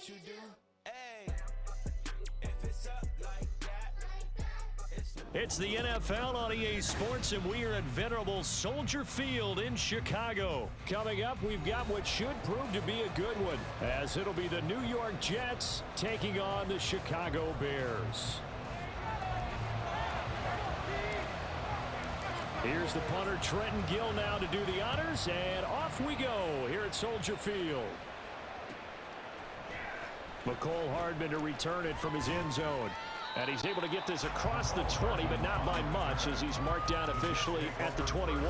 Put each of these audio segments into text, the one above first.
what you do. Hey, if it's up like that. It's the NFL on EA Sports, and we are at venerable Soldier Field in Chicago. Coming up, we've got what should prove to be a good one, as it'll be the New York Jets taking on the Chicago Bears. Here's the punter, Trenton Gill, now to do the honors, and off we go here at Soldier Field. McCole Hardman to return it from his end zone. And he's able to get this across the 20, but not by much, as he's marked down officially at the 21.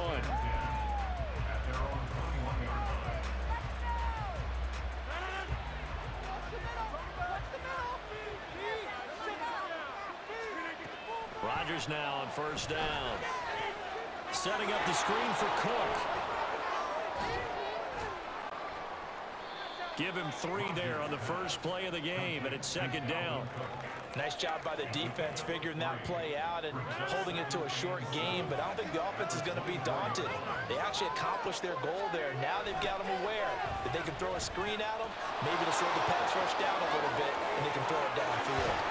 Rodgers now on first down. Setting up the screen for Cook. Give him 3 there on the first play of the game, and it's second down. Nice job by the defense figuring that play out and holding it to a short game, but I don't think the offense is going to be daunted. They actually accomplished their goal there. Now they've got them aware that they can throw a screen at them. Maybe to slow the pass rush down a little bit, and they can throw it downfield.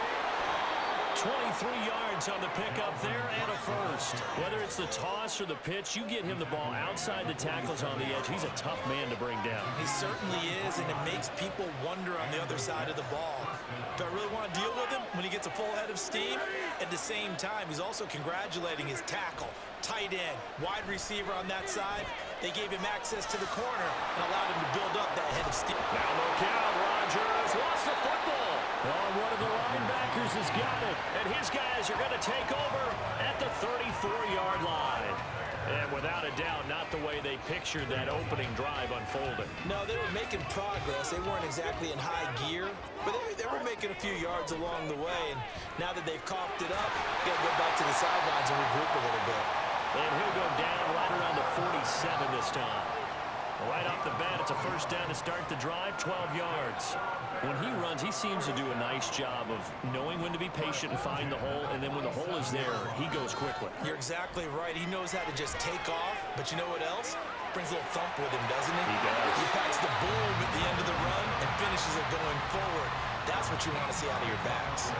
23 yards on the pickup there and a first. Whether it's the toss or the pitch, you get him the ball outside the tackles on the edge. He's a tough man to bring down. He certainly is, and it makes people wonder on the other side of the ball. Do I really want to deal with him when he gets a full head of steam? At the same time, he's also congratulating his tackle, tight end, wide receiver on that side. They gave him access to the corner and allowed him to build up that head of steam. Now look out, Rodgers lost the football. Oh, one of the linebackers has got it, and his guys are going to take over at the 34-yard line. And without a doubt, not the way they pictured that opening drive unfolding. No, they were making progress. They weren't exactly in high gear, but they were making a few yards along the way. And now that they've coughed it up, got to go back to the sidelines and regroup a little bit. And he'll go down right around the 47 this time. Right off the bat, it's a first down to start the drive, 12 yards. When he runs, he seems to do a nice job of knowing when to be patient and find the hole, and then when the hole is there, he goes quickly. You're exactly right. He knows how to just take off, but you know what else? Brings a little thump with him, doesn't he? He does. He packs the boom at the end of the run and finishes it going forward. That's what you want to see out of your backs.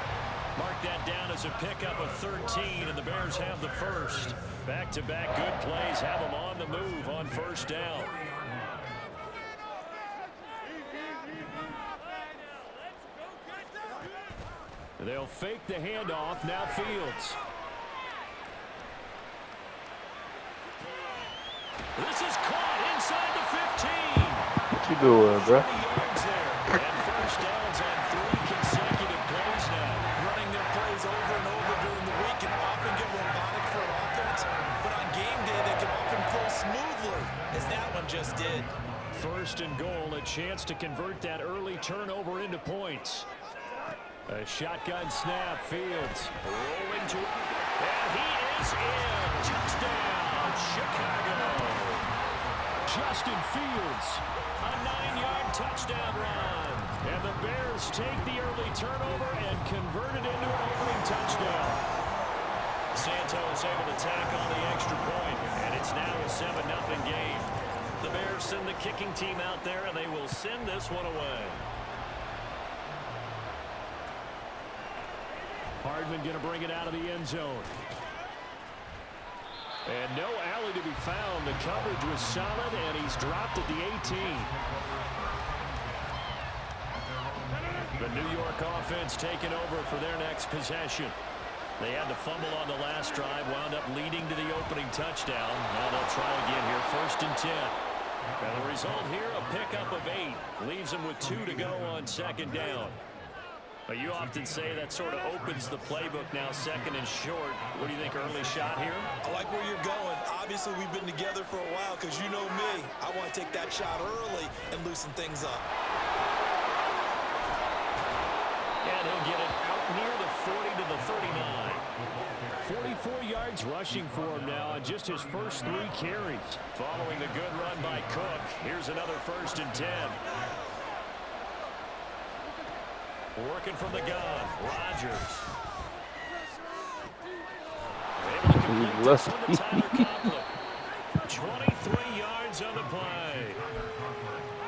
Mark that down as a pickup of 13, and the Bears have the first. Back-to-back good plays have them on the move on first down. They'll fake the handoff. Now Fields. This is caught inside the 15. What you doing, bro? 30 yards there. And first downs on 3 consecutive plays now. Running their plays over and over during the week can often get robotic for an offense, but on game day they can often flow smoothly, as that one just did. First and goal, a chance to convert that early turnover into points. A shotgun snap, Fields rolling to it, and he is in. Touchdown, Chicago. Justin Fields, a 9-yard touchdown run. And the Bears take the early turnover and convert it into an opening touchdown. Santos able to tack on the extra point, and it's now a 7-0 game. The Bears send the kicking team out there, and they will send this one away. Hardman going to bring it out of the end zone. And no alley to be found. The coverage was solid, and he's dropped at the 18. The New York offense taking over for their next possession. They had to fumble on the last drive, wound up leading to the opening touchdown. Now they'll try again here, 1st and 10. And the result here, a pickup of 8. Leaves them with 2 to go on 2nd down. But you often say that sort of opens the playbook now, 2nd and short. What do you think, early shot here? I like where you're going. Obviously, we've been together for a while because you know me. I want to take that shot early and loosen things up. And he'll get it out near the 40 to the 39. 44 yards rushing for him now on just his first 3 carries. Following the good run by Cook, here's another 1st and 10. Working from the gun, Rodgers. Able to complete this one to Tyler Conklin. 23 yards on the play.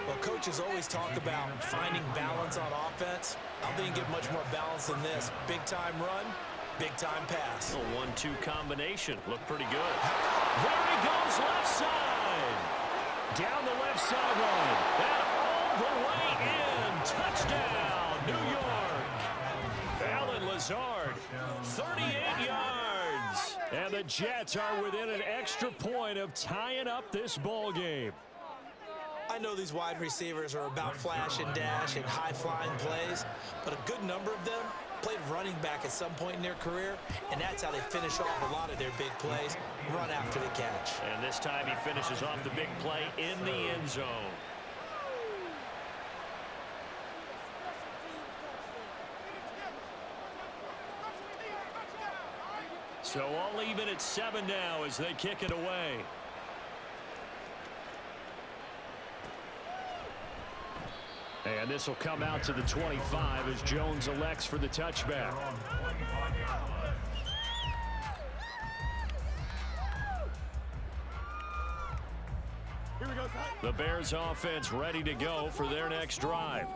Well, Coach Eagles always talk about finding balance on offense. I don't think you get much more balance than this. Big-time run, big-time pass. A 1-2 combination. Looked pretty good. There he goes, left side. Down the left sideline. And all the way in. Touchdown, New York. Allen Lazard, 38 yards. And the Jets are within an extra point of tying up this ball game. I know these wide receivers are about flash and dash and high-flying plays, but a good number of them played running back at some point in their career, and that's how they finish off a lot of their big plays, run after the catch. And this time he finishes off the big play in the end zone. So all even at 7 now as they kick it away. And this will come out to the 25 as Jones elects for the touchback. The Bears offense ready to go for their next drive.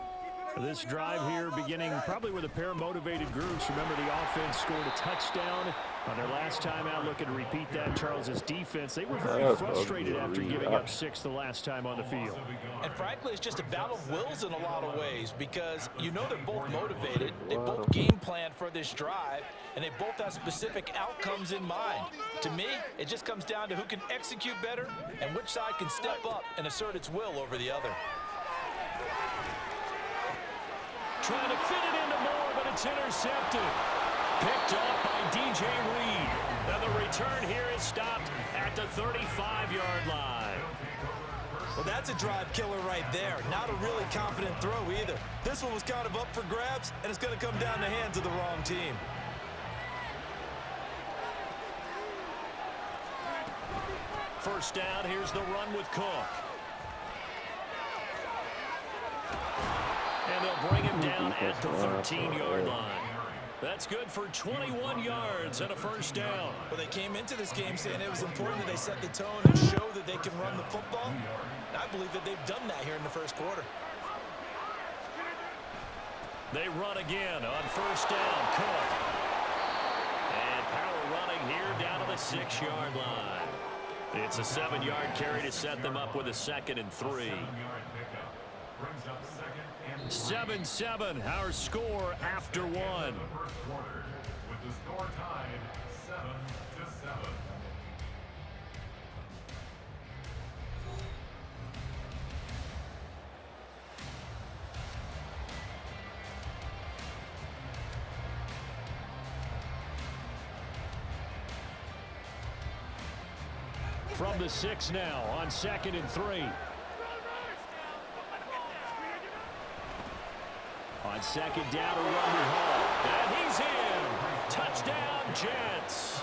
This drive here beginning probably with a pair of motivated groups. Remember, the offense scored a touchdown on their last time out. Looking to repeat that. Charles's defense, they were very frustrated after giving up 6 the last time on the field. And frankly, it's just a battle of wills in a lot of ways because you know they're both motivated. They both game plan for this drive, and they both have specific outcomes in mind. To me, it just comes down to who can execute better and which side can step up and assert its will over the other. Trying to fit it into Moore, but it's intercepted. Picked off by DJ Reed. And the return here is stopped at the 35-yard line. Well, that's a drive killer right there. Not a really confident throw either. This one was kind of up for grabs, and it's going to come down the hands of the wrong team. First down, here's the run with Cook. And they'll bring him down at the 13-yard line. That's good for 21 yards and a first down. Well, they came into this game saying it was important that they set the tone and show that they can run the football. And I believe that they've done that here in the first quarter. They run again on first down. Cook. And power running here down to the 6-yard line. It's a 7-yard carry to set them up with a 2nd and 3. 7-7, our score after 1. With the score tied 7-7. From the 6 now on 2nd and 3. On 2nd down, a run with Hall. And he's in. Touchdown, Jets.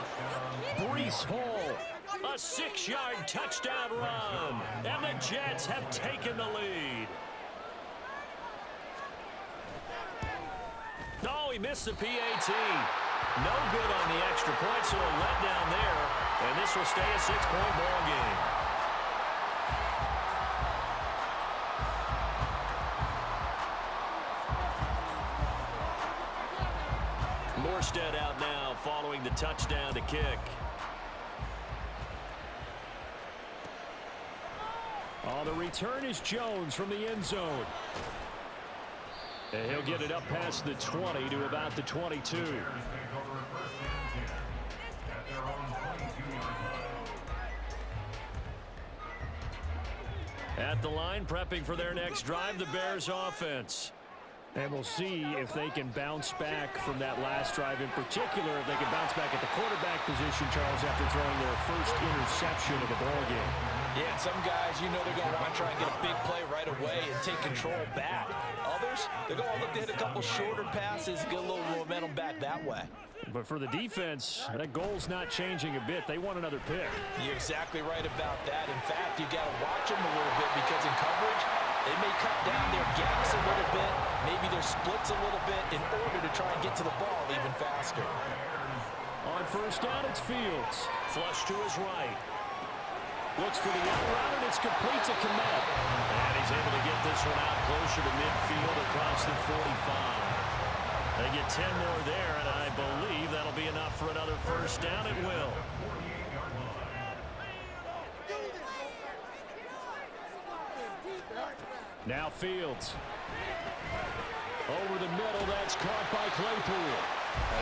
Breece Hall, a 6-yard touchdown run. And the Jets have taken the lead. Oh, he missed the PAT. No good on the extra point, so a letdown there. And this will stay a 6-point ball game. Morstead out now following the touchdown to kick. Oh, the return is Jones from the end zone. And he'll get it up past the 20 to about the 22. At the line, prepping for their next drive, the Bears offense. And we'll see if they can bounce back from that last drive in particular, if they can bounce back at the quarterback position, Charles, after throwing their first interception of the ballgame. Yeah, some guys, you know they're going to want to try and get a big play right away and take control back. Others, they're going to look to hit a couple shorter passes, get a little momentum back that way. But for the defense, that goal's not changing a bit. They want another pick. You're exactly right about that. In fact, you got to watch them a little bit because in coverage, they may cut down their gaps a little bit, maybe their splits a little bit in order to try and get to the ball even faster. On first down, it's Fields. Flush to his right. Looks for the out route, and it's complete to Komet. And he's able to get this one out closer to midfield across the 45. They get 10 more there, and I believe that'll be enough for another first down. It will. Now Fields. Over the middle, that's caught by Claypool.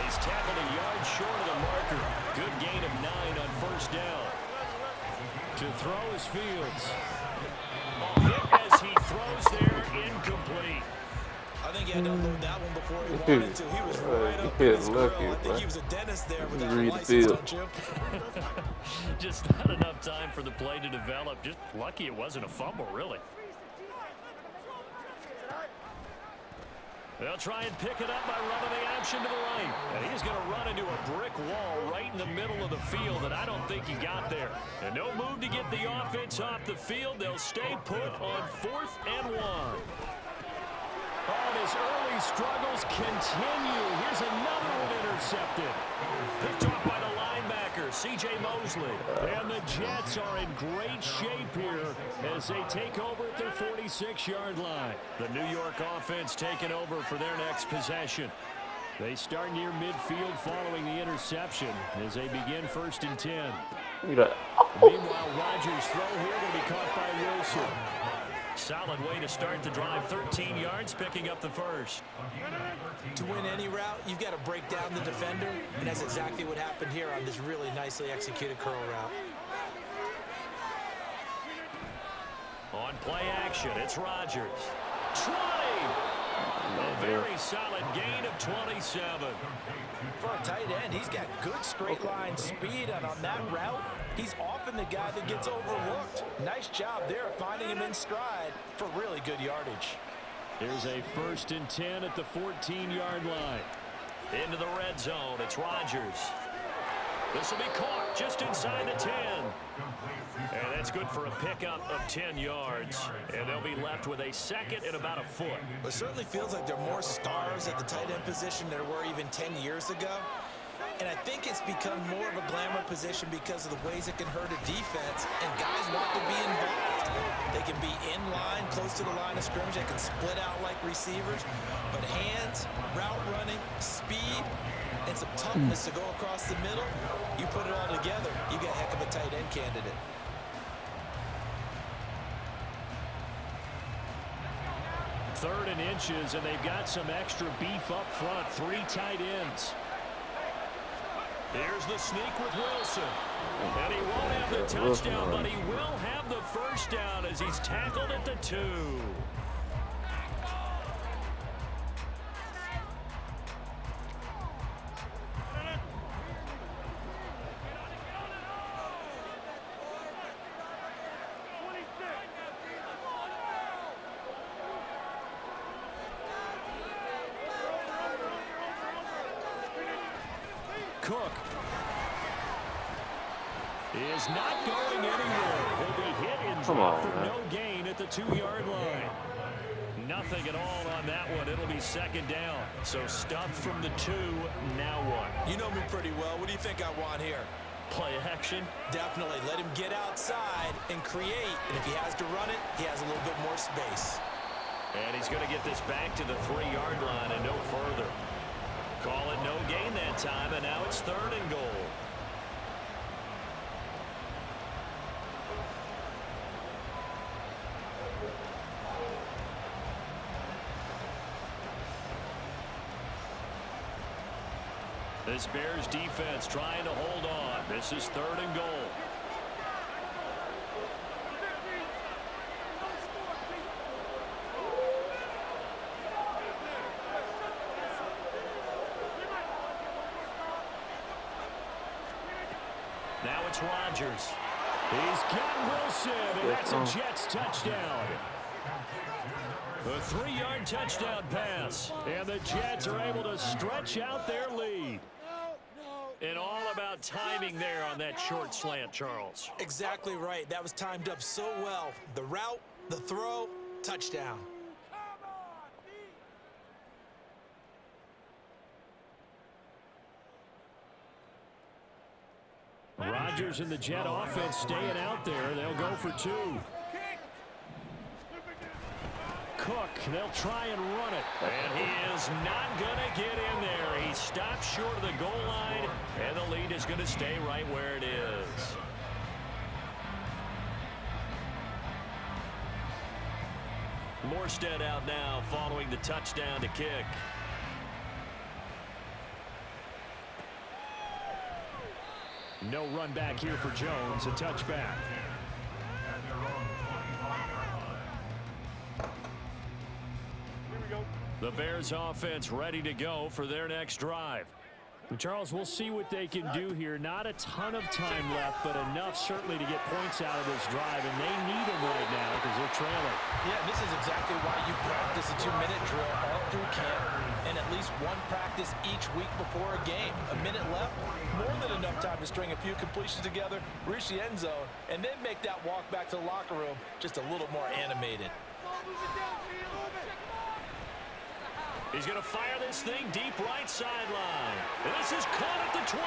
He's tackled a yard short of the marker. Good gain of 9 on first down. To throw is Fields. Hit as he throws there, incomplete. I think he had to unload that one before he wanted to. He was right up in his grill. I think he was a dentist there with that license, don't you? Just not enough time for the play to develop. Just lucky it wasn't a fumble, really. They'll try and pick it up by running the option to the right. And he's going to run into a brick wall right in the middle of the field, and I don't think he got there. And no move to get the offense off the field. They'll stay put on 4th and 1. Oh, and his early struggles continue. Here's another one intercepted. Picked off by the linebacker, C.J. Mosley. And the Jets are in great shape here as they take over at their 46-yard line. The New York offense taking over for their next possession. They start near midfield following the interception as they begin 1st and 10. Meanwhile, Rodgers' throw here will be caught by Wilson. Solid way to start the drive, 13 yards, picking up the first. To win any route, you've got to break down the defender, and that's exactly what happened here on this really nicely executed curl route. On play action, it's Rodgers. 20! A very solid gain of 27. For a tight end, he's got good straight line speed, and on that route, he's often the guy that gets overlooked. Nice job there finding him in stride for really good yardage. Here's a 1st and 10 at the 14-yard line. Into the red zone, it's Rodgers. This will be caught just inside the 10. And that's good for a pickup of 10 yards. And they'll be left with a 2nd and about a foot. It certainly feels like there are more stars at the tight end position than there were even 10 years ago. And I think it's become more of a glamour position because of the ways it can hurt a defense, and guys want to be involved. They can be in line, close to the line of scrimmage. They can split out like receivers. But hands, route running, speed, and some toughness to go across the middle, you put it all together, you got a heck of a tight end candidate. Third and inches, and they've got some extra beef up front. 3 tight ends. Here's the sneak with Wilson. And he won't have the touchdown, but he will have the first down as he's tackled at the 2. Cook is not going anywhere. He'll be hit and dropped for no gain at the 2-yard line. Nothing at all on that one. It'll be 2nd down. So stuffed from the 2, now what? You know me pretty well. What do you think I want here? Play action? Definitely. Let him get outside and create. And if he has to run it, he has a little bit more space. And he's going to get this back to the 3-yard line and no further. Call it no gain that time, and now it's 3rd and goal. This Bears defense trying to hold on. This is 3rd and goal. Now it's Rodgers. He's got Wilson, and that's a Jets touchdown. A 3-yard touchdown pass, and the Jets are able to stretch out their lead. And all about timing there on that short slant, Charles. Exactly right. That was timed up so well. The route, the throw, touchdown. Rodgers and the Jet offense staying out there. They'll go for 2. Cook, they'll try and run it. And he is not going to get in there. He stopped short of the goal line, and the lead is going to stay right where it is. Morstead out now following the touchdown to kick. No run back here for Jones. A touchback. The Bears offense ready to go for their next drive. Charles, we'll see what they can do here. Not a ton of time left, but enough certainly to get points out of this drive, and they need them right now because they're trailing. Yeah, this is exactly why you practice a 2-minute drill all through camp and at least one practice each week before a game. A minute left, more than enough time to string a few completions together, reach the end zone, and then make that walk back to the locker room just a little more animated. He's going to fire this thing deep right sideline. And this is caught at the 20.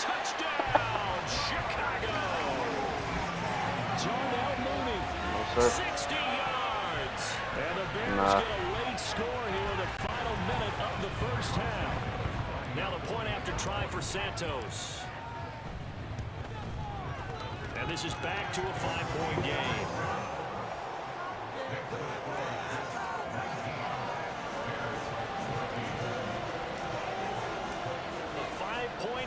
Touchdown, Chicago. Darnell Mooney, 60 yards. And the Bears get a late score here in the final minute of the first half. Now the point after try for Santos. And this is back to a 5-point game.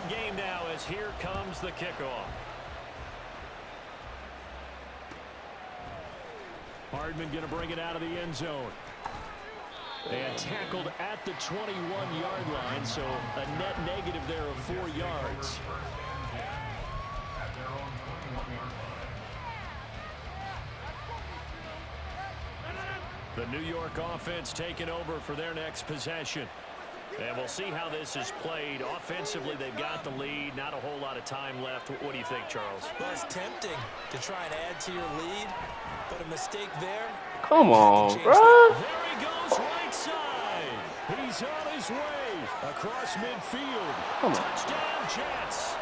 Game now as here comes the kickoff. Hardman going to bring it out of the end zone. And tackled at the 21-yard line, so a net negative there of 4 yards. The New York offense taking over for their next possession. And we'll see how this is played. Offensively, they've got the lead. Not a whole lot of time left. What do you think, Charles? Well, it's tempting to try and add to your lead, but a mistake there. Come on, bro. There he goes right side. He's on his way across midfield. Touchdown, Jets.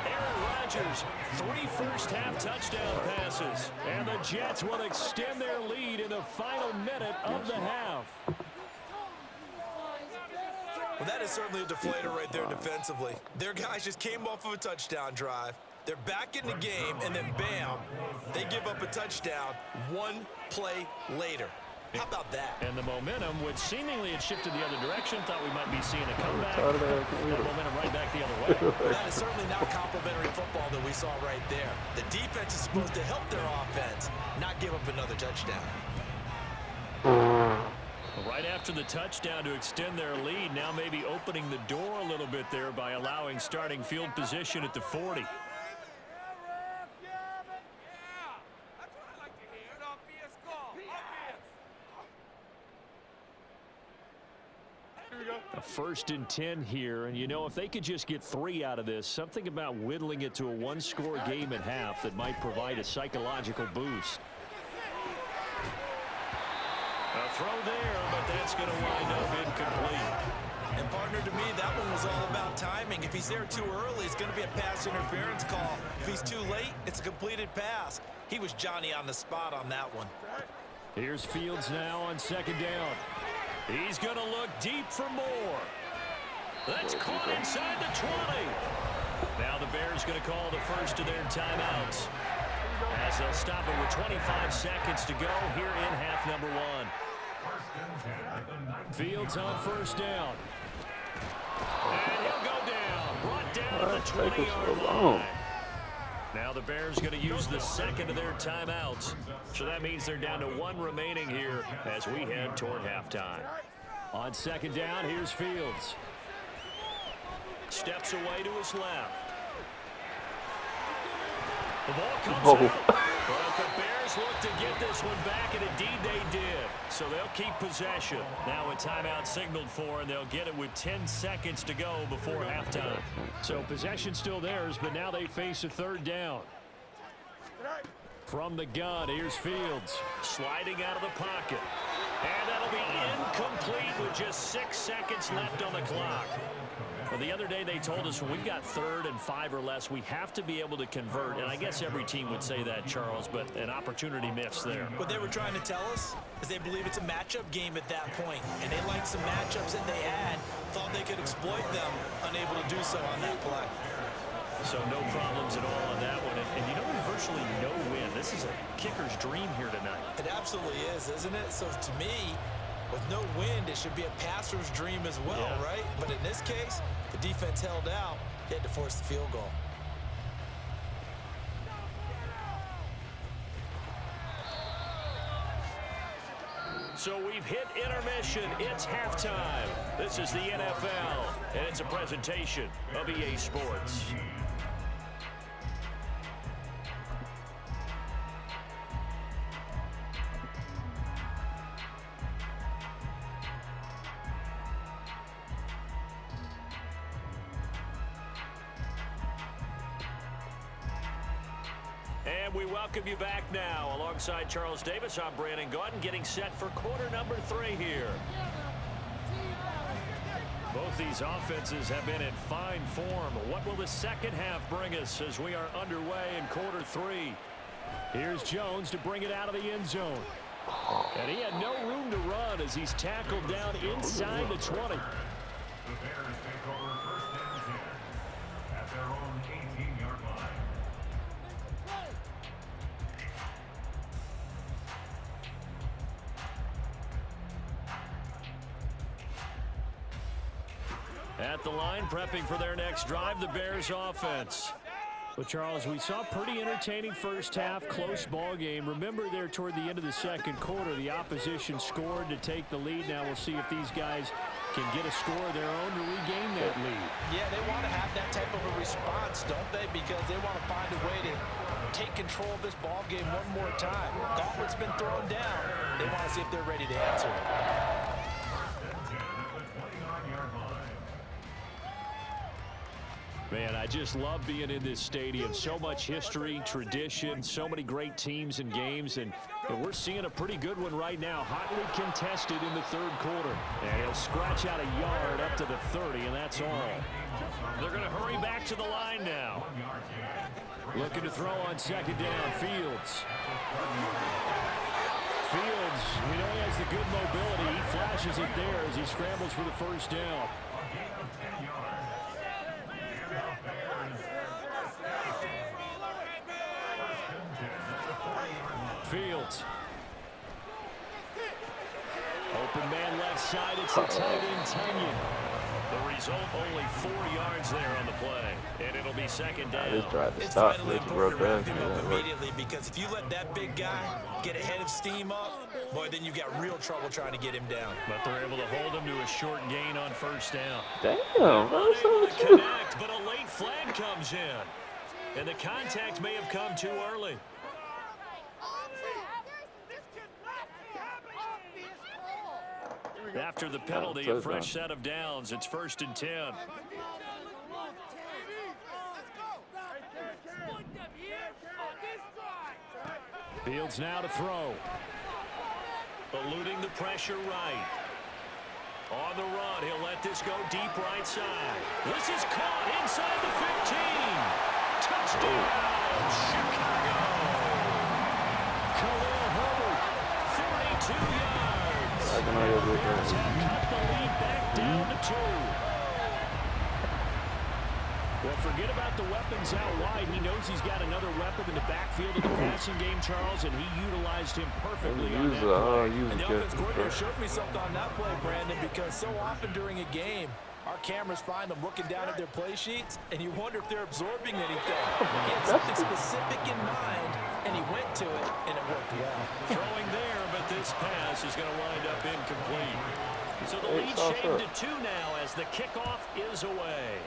Aaron Rodgers, 3 first-half touchdown passes. And the Jets will extend their lead in the final minute of the half. Well, that is certainly a deflator right there defensively. Their guys just came off of a touchdown drive. They're back in the game, and then bam, they give up a touchdown 1 play later. How about that? And the momentum, which seemingly had shifted the other direction, thought we might be seeing a comeback. That momentum right back the other way. That is certainly not complimentary football that we saw right there. The defense is supposed to help their offense, not give up another touchdown. Right after the touchdown to extend their lead, now maybe opening the door a little bit there by allowing starting field position at the 40. A 1st and 10 here, and you know, if they could just get 3 out of this, something about whittling it to a 1-score game at half that might provide a psychological boost. A throw there, but that's going to wind up incomplete. And partner, to me, that one was all about timing. If he's there too early, it's going to be a pass interference call. If he's too late, it's a completed pass. He was Johnny on the spot on that one. Here's Fields now on 2nd down. He's going to look deep for more. That's caught inside the 20. Now the Bears going to call the first of their timeouts, as they'll stop it with 25 seconds to go here in half number 1. Fields on 1st down. And he'll go down. Brought down at the 20-yard line. Now the Bears going to use the 2nd of their timeouts. So that means they're down to 1 remaining here as we head toward halftime. On 2nd down, here's Fields. Steps away to his left. The ball comes out, but the Bears look to get this one back, and indeed they did. So they'll keep possession. Now a timeout signaled for, and they'll get it with 10 seconds to go before halftime. So possession still theirs, but now they face a 3rd down. From the gun, here's Fields, sliding out of the pocket. And that'll be incomplete with just 6 seconds left on the clock. Well, the other day they told us when we've got 3rd and 5 or less, we have to be able to convert. And I guess every team would say that, Charles, but an opportunity missed there. What they were trying to tell us is they believe it's a matchup game at that point, and they liked some matchups that they had, thought they could exploit them, unable to do so on that play. So no problems at all on that one. And you know, there's virtually no win. This is a kicker's dream here tonight. It absolutely is, isn't it? So to me, with no wind, it should be a passer's dream as well, right? But in this case, the defense held out. He had to force the field goal. So we've hit intermission. It's halftime. This is the NFL, and it's a presentation of EA Sports. And we welcome you back now. Alongside Charles Davis, I'm Brandon Gaudin, getting set for quarter number 3 here. Both these offenses have been in fine form. What will the second half bring us as we are underway in quarter 3? Here's Jones to bring it out of the end zone. And he had no room to run as he's tackled down inside the 20. The Bears take over 1st and 10 at their own 18-yard line. At the line, prepping for their next drive, the Bears offense. Well, Charles, we saw pretty entertaining first half, close ball game. Remember there toward the end of the second quarter, the opposition scored to take the lead. Now we'll see if these guys can get a score of their own to regain that lead. Yeah, they want to have that type of a response, don't they? Because they want to find a way to take control of this ball game one more time. Gauntlet's been thrown down. They want to see if they're ready to answer it. Man, I just love being in this stadium. So much history, tradition, so many great teams and games, and we're seeing a pretty good one right now. Hotly contested in the third quarter. And he'll scratch out a yard up to the 30, and that's all. They're going to hurry back to the line now. Looking to throw on second down, Fields. Fields, we know he has the good mobility. He flashes it there as he scrambles for the first down. Fields. Open man left side. It's a tight end, Tunyon. The result, only 4 yards there on the play. And it'll be second down. This drive to It's stop. vitally It's important to wrap broke him up down. immediately, because if you let that big guy get a head of steam up, boy, then you got real trouble trying to get him down. But they're able to hold him to a short gain on first down. Damn, bro, what's up Unable with to you? connect, but a late flag comes in. And the contact may have come too early. After the penalty, a fresh set of downs. It's 1st and 10. Fields now to throw. Eluding the pressure right. On the run, he'll let this go deep right side. This is caught inside the 15. Touchdown, Chicago. Khalil Herbert, 42 yards. Bears have cut the lead back down to 2. Well, forget about the weapons out wide. He knows he's got another weapon in the backfield of the passing game, Charles, and he utilized him perfectly on that play. And the offense coordinator showed me something on that play, Brandon, because so often during a game, our cameras find them looking down at their play sheets, and you wonder if they're absorbing anything. He had something specific in mind, and he went to it, and it worked well. Throwing there, but this pass is going to wind up incomplete. So the lead shaved to 2 now as the kickoff is away.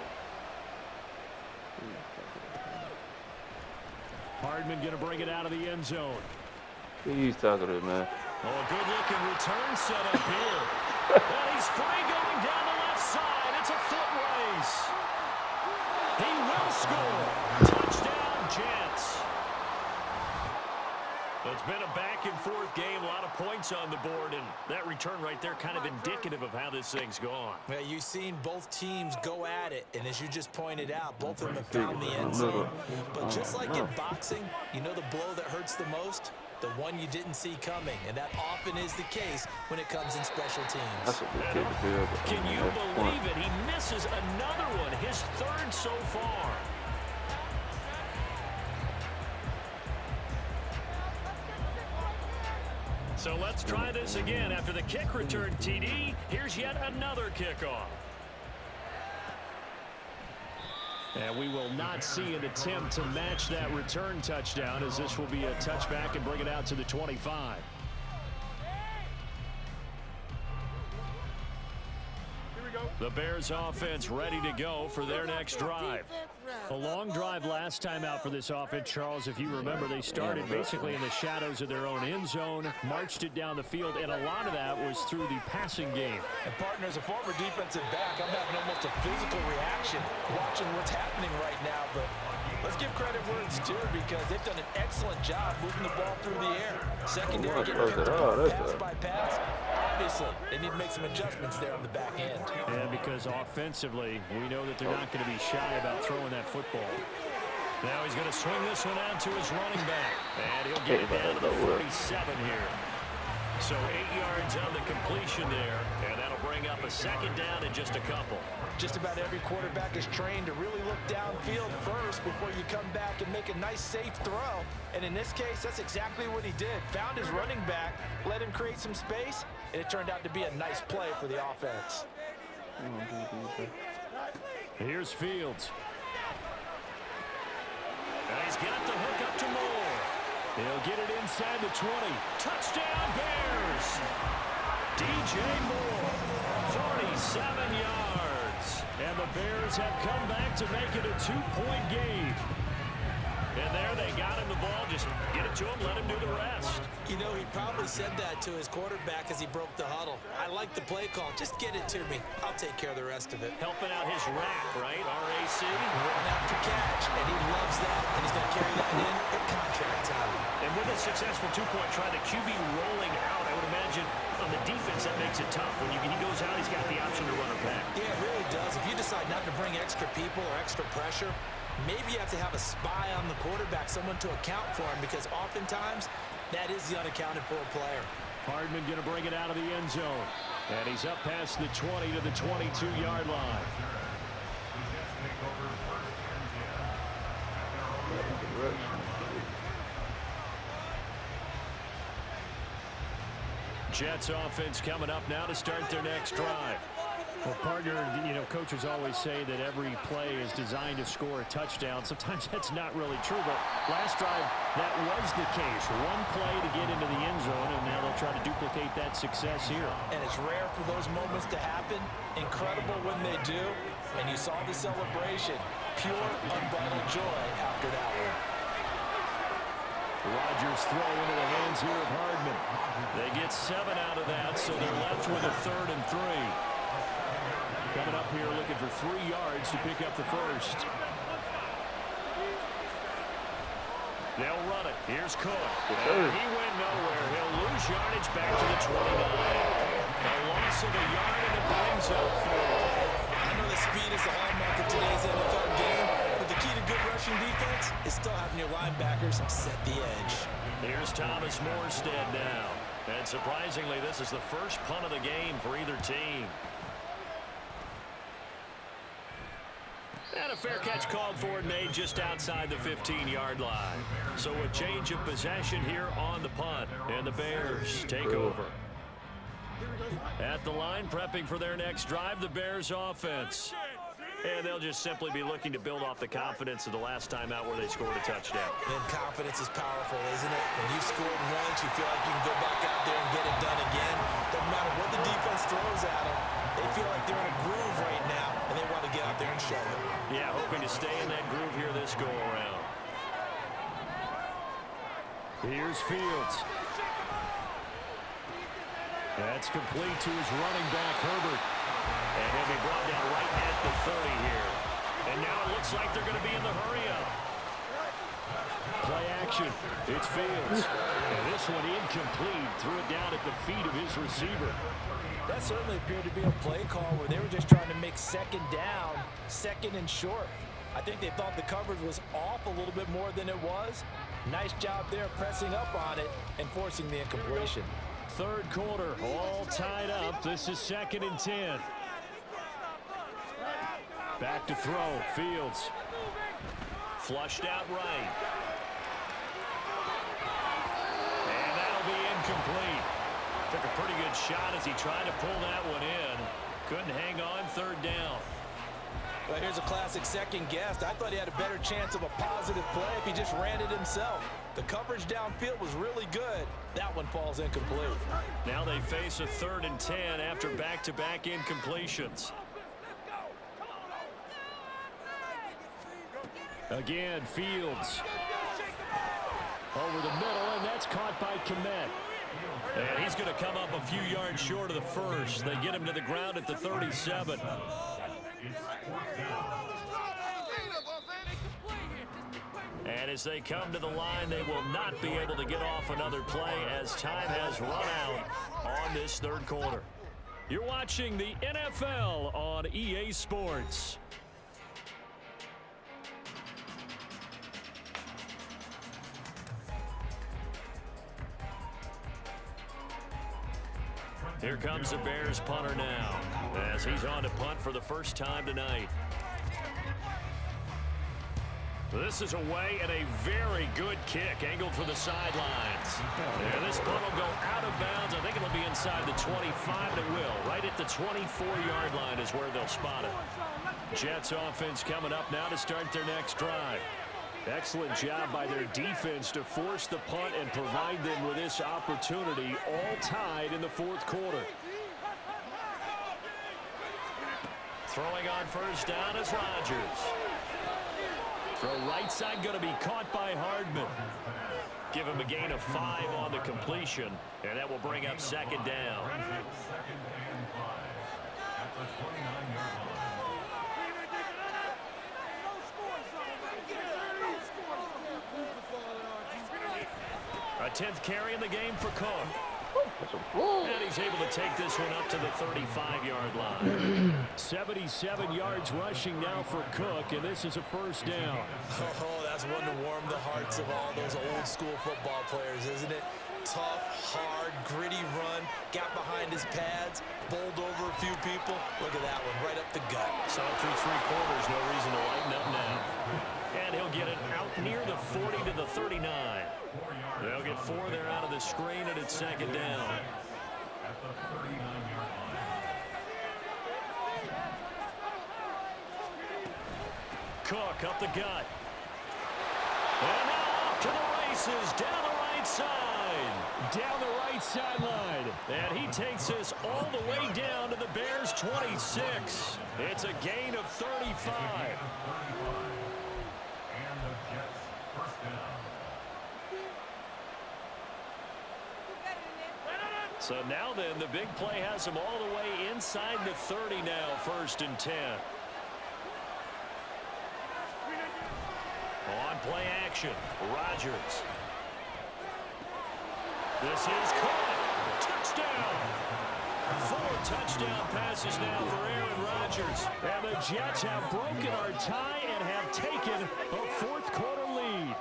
Hardman going to bring it out of the end zone. He's talking to it, man. Oh, a good-looking return set up here. And he's free going down the left side. It's a foot race. He will score. Touchdown, Jets. It's been a back-and-forth game, a lot of points on the board, and that return right there kind of indicative of how this thing's gone. Yeah, you've seen both teams go at it, and as you just pointed out, both of them have found the end zone. But just like in boxing, you know the blow that hurts the most? The one you didn't see coming, and that often is the case when it comes in special teams. That's a good kick to field. Can you believe it? He misses another one, his third so far. So let's try this again. After the kick return TD, here's yet another kickoff. And we will not see an attempt to match that return touchdown, as this will be a touchback and bring it out to the 25. The Bears offense ready to go for their next drive. A long drive last time out for this offense, Charles. If you remember, they started basically in the shadows of their own end zone, marched it down the field, and a lot of that was through the passing game. And partner, as a former defensive back, I'm having almost a physical reaction watching what's happening right now. But let's give credit where it's due, because they've done an excellent job moving the ball through the air. Secondary getting picked apart pass by pass. Obviously, they need to make some adjustments there on the back end. And because offensively, we know that they're not going to be shy about throwing that football. Now he's going to swing this one out to his running back. And he'll get it down to the 47 here. So 8 yards on the completion there. And that'll bring up a second down in just a couple. Just about every quarterback is trained to really look downfield first before you come back and make a nice, safe throw. And in this case, that's exactly what he did. Found his running back, let him create some space, and it turned out to be a nice play for the offense. Here's Fields. And he's got the hook up to Moore. He'll get it inside the 20. Touchdown, Bears! DJ Moore, 47 yards. And the Bears have come back to make it a 2-point game. And there they got him the ball. Just get it to him, let him do the rest. You know, he probably said that to his quarterback as he broke the huddle. I like the play call. Just get it to me. I'll take care of the rest of it. Helping out his rack, right? RAC. Run after catch, and he loves that, and he's going to carry that in at contract time. And with a successful 2-point try, the QB rolling out, I would imagine on the defense that makes it tough. When he goes out, he's got the option to run it back. Yeah, it really does. If you decide not to bring extra people or extra pressure, maybe you have to have a spy on the quarterback, someone to account for him, because oftentimes that is the unaccounted for player. Hardman going to bring it out of the end zone. And he's up past the 20 to the 22-yard line. Jets offense coming up now to start their next drive. Well, partner, you know, coaches always say that every play is designed to score a touchdown. Sometimes that's not really true, but last drive, that was the case. One play to get into the end zone, and now they'll try to duplicate that success here. And it's rare for those moments to happen. Incredible when they do. And you saw the celebration. Pure, unbridled joy after that one. Rodgers throw into the hands here of Hardman. They get 7 out of that, so they're left with a 3rd and 3. Coming up here looking for 3 yards to pick up the first. They'll run it. Here's Cook. And he went nowhere. He'll lose yardage back to the 29. A loss of a yard, and it brings up 4. I know the speed is the hallmark of today's NFL game, but the key to good rushing defense is still having your linebackers set the edge. Here's Thomas Morstead now. And surprisingly, this is the first punt of the game for either team. And a fair catch called for and made just outside the 15-yard line. So a change of possession here on the punt. And the Bears take over. At the line, prepping for their next drive, the Bears offense. And they'll just simply be looking to build off the confidence of the last time out where they scored a touchdown. And confidence is powerful, isn't it? When you've scored once, you feel like you can go back out there and get it done again. Doesn't matter what the defense throws at them. They feel like they're in a groove right now, and they want to get out there and show it. Yeah, hoping to stay in that groove here this go-around. Here's Fields. That's complete to his running back, Herbert. And he'll be brought down right at the 30 here. And now it looks like they're going to be in the hurry-up. Play action. It's Fields. And this one incomplete. Threw it down at the feet of his receiver. That certainly appeared to be a play call where they were just trying to make second down, second and short. I think they thought the coverage was off a little bit more than it was. Nice job there pressing up on it and forcing the incompletion. Third quarter, all tied up. This is 2nd and 10. Back to throw. Fields. Flushed out right. And that'll be incomplete. Took a pretty good shot as he tried to pull that one in. Couldn't hang on. Third down. Well, here's a classic second guess. I thought he had a better chance of a positive play if he just ran it himself. The coverage downfield was really good. That one falls incomplete. Now they face a 3rd and 10 after back-to-back incompletions. Again, Fields. Over the middle, and that's caught by Kmet. And he's going to come up a few yards short of the first. They get him to the ground at the 37. And as they come to the line, they will not be able to get off another play as time has run out on this third quarter. You're watching the NFL on EA Sports. Here comes the Bears punter now as he's on to punt for the first time tonight. This is away and a very good kick angled for the sidelines. And this punt will go out of bounds. I think it'll be inside the 25. It will. Right at the 24-yard line is where they'll spot it. Jets offense coming up now to start their next drive. Excellent job by their defense to force the punt and provide them with this opportunity, all tied in the fourth quarter. Throwing on first down is Rodgers. Throw right side going to be caught by Hardman. Give him a gain of 5 on the completion, and that will bring up 2nd down. A 10th carry in the game for Cook. And he's able to take this one up to the 35-yard line. 77 yards rushing now for Cook, and this is a first down. Oh, that's one to warm the hearts of all those old-school football players, isn't it? Tough, hard, gritty run, got behind his pads, bowled over a few people. Look at that one, right up the gut. So through 3 quarters, no reason to lighten up now. And he'll get it out near the 40 to the 39. They'll get 4 there out of the screen, and it's 2nd down. Cook up the gut. And off to the races, down the right side. Down the right sideline. And he takes this all the way down to the Bears' 26. It's a gain of 35. So now then, the big play has him all the way inside the 30 now, 1st and 10. On play action, Rodgers. This is caught. Touchdown. 4 touchdown passes now for Aaron Rodgers. And the Jets have broken our tie and have taken a 4th quarter lead.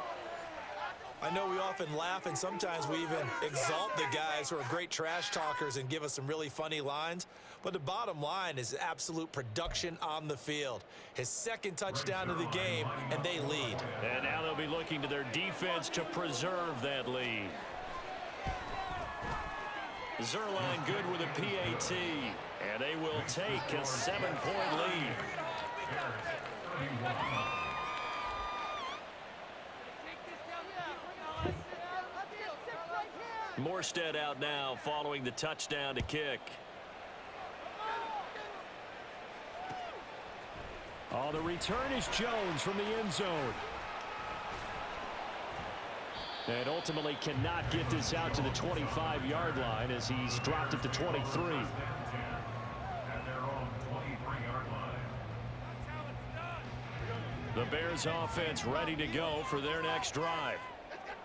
I know we often laugh and sometimes we even exalt the guys who are great trash talkers and give us some really funny lines. But the bottom line is absolute production on the field. His 2nd touchdown of the game, and they lead. And now they'll be looking to their defense to preserve that lead. Zerline good with a PAT, and they will take a 7-point lead. Morstead out now following the touchdown to kick. Oh, the return is Jones from the end zone. And ultimately cannot get this out to the 25-yard line as he's dropped at the 23. The Bears offense ready to go for their next drive.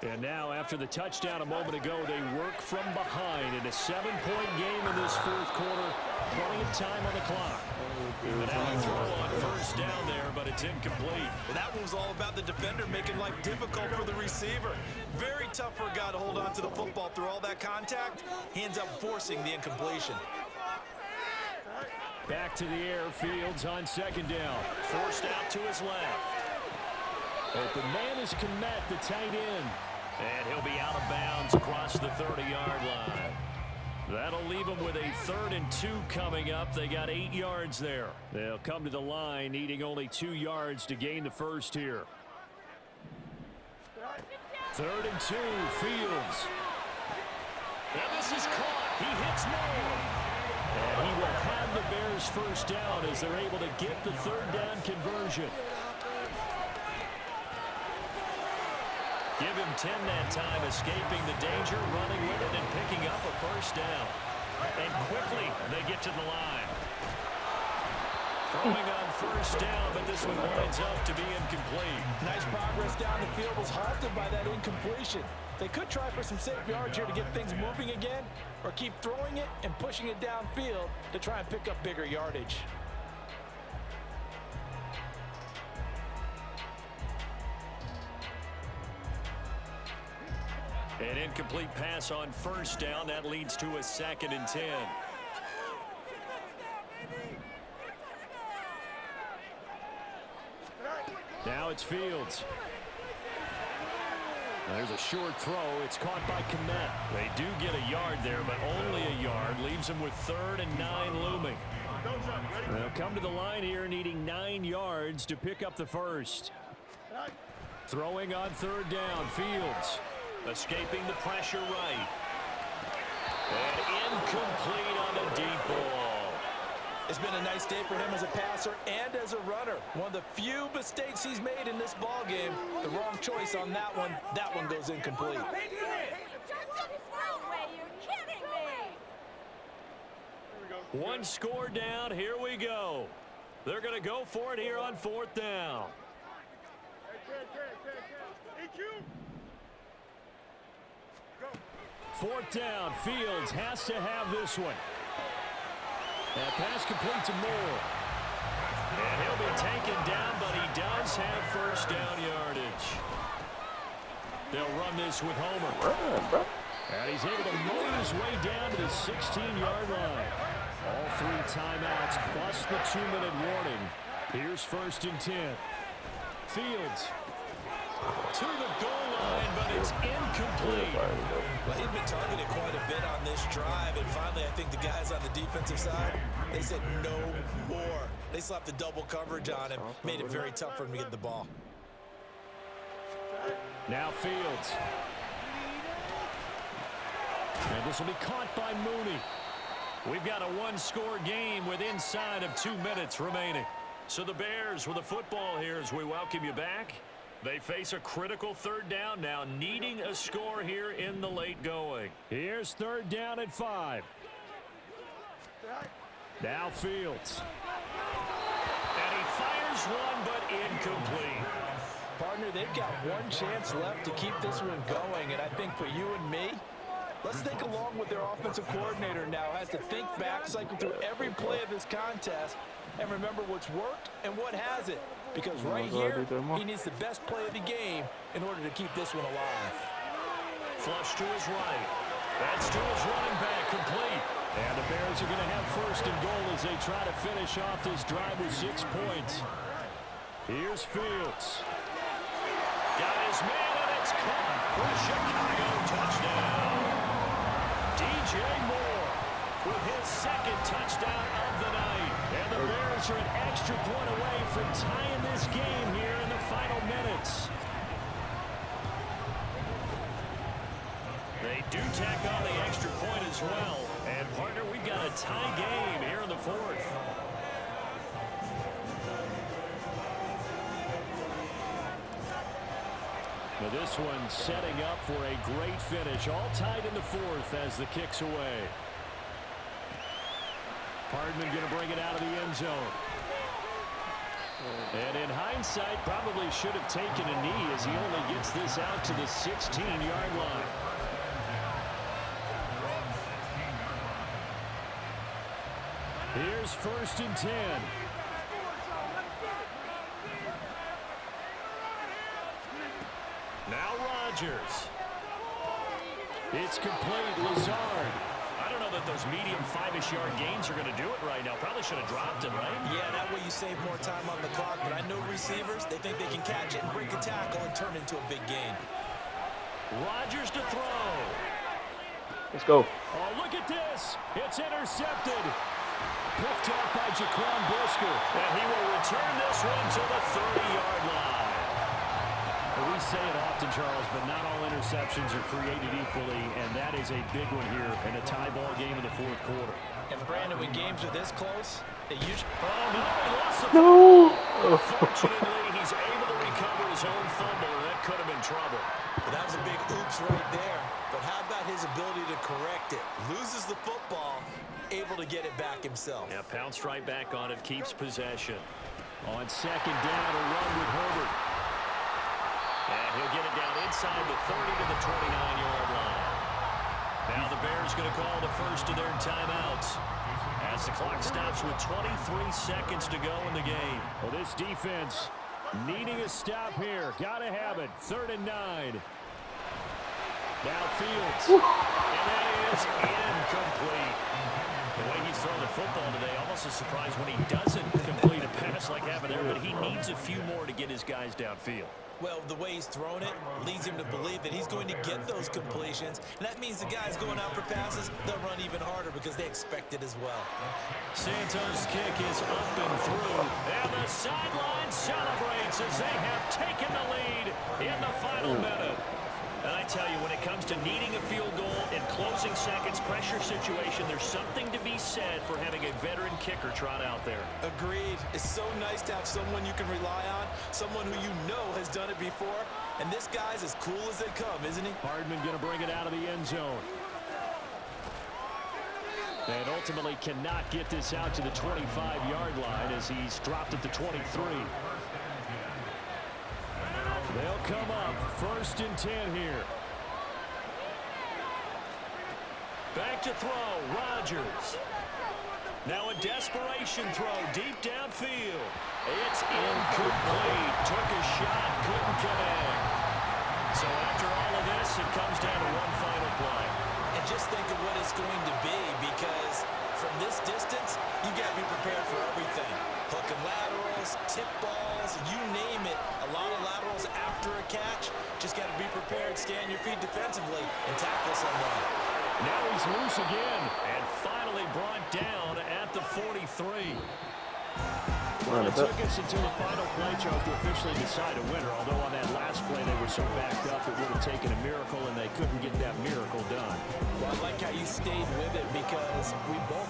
And now, after the touchdown a moment ago, they work from behind in a 7-point game in this fourth quarter. Plenty of time on the clock. And now a throw on first down there, but it's incomplete. Well, that one was all about the defender making life difficult for the receiver. Very tough for a guy to hold on to the football through all that contact. He ends up forcing the incompletion. Back to the air, Fields on second down. Forced out to his left. Open man is Kmet, the tight end. And he'll be out of bounds across the 30-yard line. That'll leave them with a 3rd and 2 coming up. They got 8 yards there. They'll come to the line needing only 2 yards to gain the first here. 3rd and 2, Fields. And this is caught. He hits Moore. And he will have the Bears first down as they're able to get the 3rd down conversion. Give him 10 that time, escaping the danger, running with it, and picking up a first down. And quickly, they get to the line. Throwing on first down, but this one winds up to be incomplete. Nice progress down the field was halted by that incompletion. They could try for some safe yards here to get things moving again, or keep throwing it and pushing it downfield to try and pick up bigger yardage. An incomplete pass on first down. That leads to a 2nd and 10. Now it's Fields. There's a short throw. It's caught by Kmet. They do get a yard there, but only a yard. Leaves them with 3rd and 9 looming. They'll come to the line here needing 9 yards to pick up the first. Throwing on 3rd down, Fields. Escaping the pressure right. And incomplete on the deep ball. It's been a nice day for him as a passer and as a runner. One of the few mistakes he's made in this ball game. The wrong choice on that one. That one goes incomplete. One score down. Here we go. They're going to go for it here on 4th down. Fourth down, Fields has to have this one. That pass complete to Moore. And he'll be taken down, but he does have first down yardage. They'll run this with Homer. And he's able to motor his way down to the 16-yard line. All 3 timeouts plus the 2-minute warning. Here's 1st and 10. Fields to the goal line, but it's incomplete. Well, he's been targeted quite a bit on this drive, and finally I think the guys on the defensive side, they said no more. They slapped the double coverage on him, made it very tough for him to get the ball. Now Fields. And this will be caught by Mooney. We've got a 1-score game with inside of 2 minutes remaining. So the Bears with the football here as we welcome you back. They face a critical 3rd down now, needing a score here in the late going. Here's 3rd down at 5. Now Fields. And he fires one, but incomplete. Partner, they've got one chance left to keep this one going, and I think for you and me, let's think along with their offensive coordinator now. Has to think back, cycle through every play of this contest, and remember what's worked and what hasn't. Because right here, he needs the best play of the game in order to keep this one alive. Flush to his right. That's to his running back, complete. And the Bears are going to have 1st and goal as they try to finish off this drive with 6 points. Here's Fields. Got his man, and it's caught for a Chicago touchdown. DJ Moore with his 2nd touchdown of the night. And the Bears are an extra point away from tying this game here in the final minutes. They do tack on the extra point as well. And, partner, we've got a tie game here in the 4th. Now this one setting up for a great finish. All tied in the 4th as the kick's away. Hardman going to bring it out of the end zone. And in hindsight, probably should have taken a knee as he only gets this out to the 16-yard line. Here's 1st and 10. Now Rodgers. It's complete. Lazard. I don't know that those medium 5-ish yard gains are going to do it right now. Probably should have dropped it, right? Yeah, that way you save more time on the clock. But I know receivers, they think they can catch it and break a tackle and turn it into a big gain. Rodgers to throw. Let's go. Oh, look at this. It's intercepted. Picked up by Jaquan Brisker. And he will return this one to the 30-yard line. We say it often, Charles, but not all interceptions are created equally, and that is a big one here in a tie ball game in the 4th quarter. And Brandon, when games are this close, they usually... Oh, no, he lost the No. Fortunately, he's able to recover his own fumble, or that could have been trouble. Well, that was a big oops right there. But how about his ability to correct it? Loses the football, able to get it back himself. Yeah, pounced right back on it, keeps possession. On 2nd down, a run with Herbert. And he'll get it down inside the 30 to the 29-yard line. Now the Bears going to call the first of their timeouts as the clock stops with 23 seconds to go in the game. Well, this defense needing a stop here. Got to have it. 3rd and 9. Now Fields. And that is incomplete. The way he's throwing the football today, almost a surprise when he doesn't complete a pass like happened there, but he needs a few more to get his guys downfield. Well, the way he's thrown it leads him to believe that he's going to get those completions. And that means the guys going out for passes, they'll run even harder because they expect it as well. Santos' kick is up and through. And the sideline celebrates as they have taken the lead in the final minute. And I tell you, when it comes to needing a field goal in closing seconds, pressure situation, there's something to be said for having a veteran kicker trot out there. Agreed. It's so nice to have someone you can rely on, someone who you know has done it before. And this guy's as cool as they come, isn't he? Hardman going to bring it out of the end zone. And ultimately cannot get this out to the 25-yard line as he's dropped at the 23. They'll come up 1st and 10 here. Back to throw, Rodgers. Now a desperation throw deep downfield. It's incomplete. Took a shot, couldn't connect. So after all of this, it comes down to one final play. And just think of what it's going to be, because from this distance, you got to be prepared for everything. Hook and laterals, tip balls, you name it. A lot of laterals after a catch. Just got to be prepared, stand your feet defensively, and tackle someone. Now he's loose again, and finally brought down at the 43. Well, it took us until the final play, Charles, to officially decide a winner, although on that last play they were so backed up it would have taken a miracle, and they couldn't get that miracle done. Well, I like how you stayed with it, because we both